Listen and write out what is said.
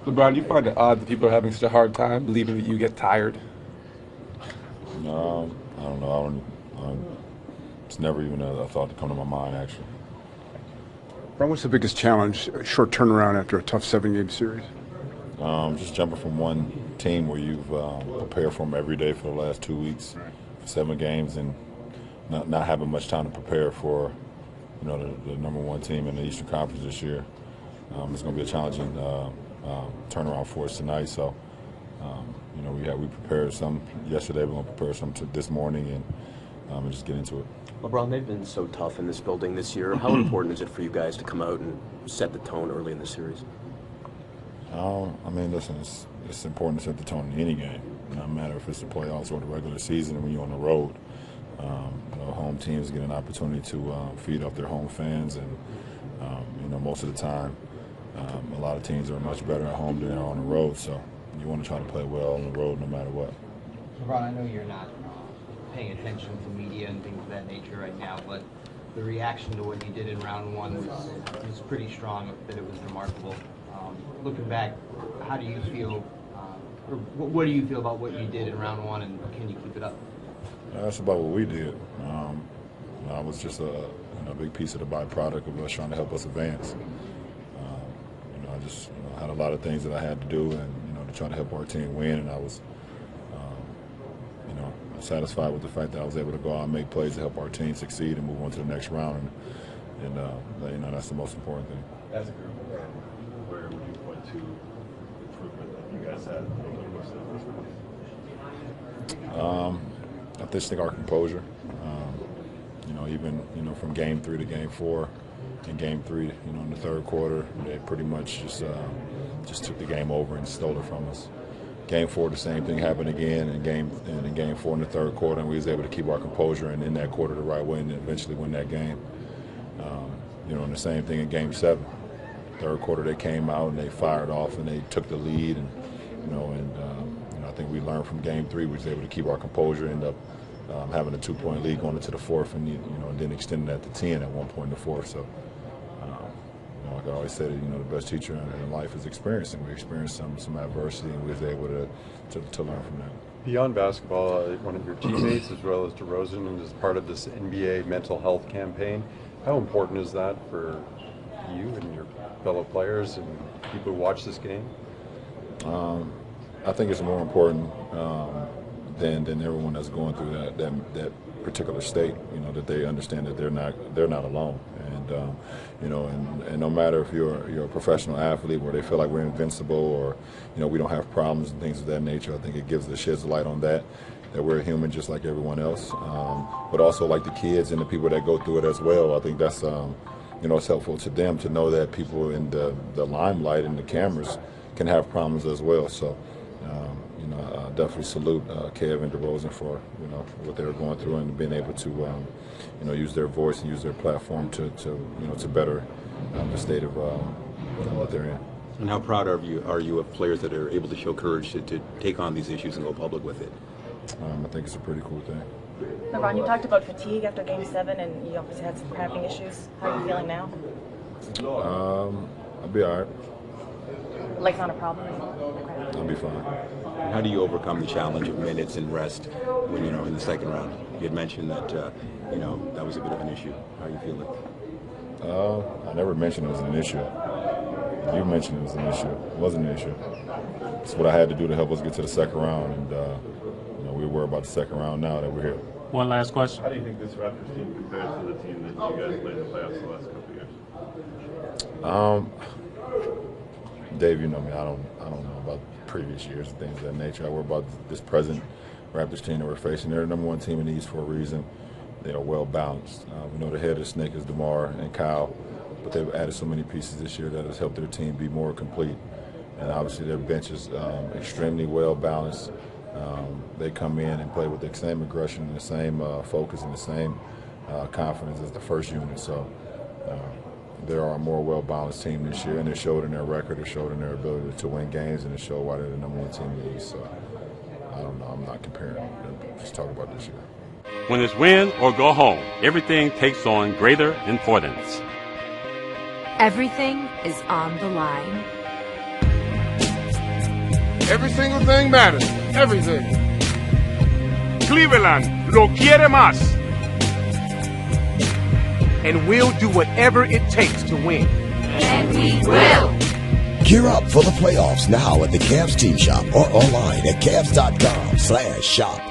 LeBron, do you find it odd that people are having such a hard time believing that you get tired? I don't know. It's never even a thought to come to my mind, actually. Ron, what's the biggest challenge, a short turnaround after a tough 7-game series? Just jumping from one team where you've prepared for them every day for the last 2 weeks, 7 games, and not having much time to prepare for, the number one team in the Eastern Conference this year. It's going to be a challenging turnaround for us tonight. So, we prepared some yesterday. We're going to prepare some this morning and just get into it. LeBron, they've been so tough in this building this year. How important is it for you guys to come out and set the tone early in the series? Listen, it's important to set the tone in any game. No matter if it's the playoffs or the regular season, and when you're on the road, home teams get an opportunity to feed off their home fans, and most of the time, a lot of teams are much better at home than they are on the road. So you want to try to play well on the road, no matter what. LeBron, I know you're not paying attention to media and things of that nature right now, but the reaction to what you did in round one was pretty strong. That it was remarkable. Looking back, how do you feel, or what do you feel about what you did in round one, and can you keep it up? That's about what we did. I was just a big piece of the byproduct of us trying to help us advance. I just had a lot of things that I had to do, and to try to help our team win, and I was satisfied with the fact that I was able to go out and make plays to help our team succeed and move on to the next round, and that's the most important thing. As a group, where would you point to improvement that you guys had over the rest of the I just think our composure. Even from game 3 to game 4, in game 3, in the third quarter, they pretty much just took the game over and stole it from us. Game 4, the same thing happened again, in game 4 in the third quarter, and we was able to keep our composure and in that quarter the right way, and eventually win that game. And the same thing in game 7. Third quarter, they came out and they fired off and they took the lead, and I think we learned from game 3. We was able to keep our composure, end up having a 2-point lead going into the fourth, and then extending that to 10 at one point in the fourth. So, like I always said, the best teacher in life is experiencing. We experienced some adversity, and we was able to learn from that. Beyond basketball, one of your teammates, as well as Derozan, and as part of this NBA mental health campaign, how important is that for you and your fellow players and people who watch this game? I think it's more important than everyone that's going through that particular state. That they understand that they're not alone, and no matter if you're a professional athlete where they feel like we're invincible, or we don't have problems and things of that nature. I think it sheds a light on that we're human just like everyone else, but also like the kids and the people that go through it as well. I think that's it's helpful to them to know that people in the limelight and the cameras can have problems as well. So, I definitely salute Kev and Derozan for what they were going through, and being able to use their voice and use their platform to better the state of what they're in. And how proud are you of players that are able to show courage to take on these issues and go public with it? I think it's a pretty cool thing. LeBron, you talked about fatigue after Game 7, and you obviously had some cramping issues. How are you feeling now? I'll be all right. Leg's not a problem? I'll be fine. And how do you overcome the challenge of minutes and rest when in the second round? You had mentioned that that was a bit of an issue. How are you feeling? I never mentioned it was an issue. You mentioned it was an issue. It wasn't an issue. It's what I had to do to help us get to the second round, and we worry about the second round now that we're here. One last question. How do you think this Raptors team compares to the team that you guys played in the playoffs the last couple of years? Dave, you know me. I don't know about previous years and things of that nature. I worry about this present Raptors team that we're facing. They're the number one team in the East for a reason. They are well balanced. We know the head of the snake is Demar and Kyle, but they've added so many pieces this year that has helped their team be more complete. And obviously their bench is extremely well balanced. They come in and play with the same aggression and the same focus and the same confidence as the first unit. So they are a more well-balanced team this year, and it showed in their record, it showed in their ability to win games, and it showed why they're the number one team in the East. So I don't know. I'm not comparing. Just talk about this year. When it's win or go home, everything takes on greater importance. Everything is on the line. Every single thing matters. Everything. Cleveland lo quiere más. And we'll do whatever it takes to win. And we will. Gear up for the playoffs now at the Cavs Team Shop or online at Cavs.com/shop.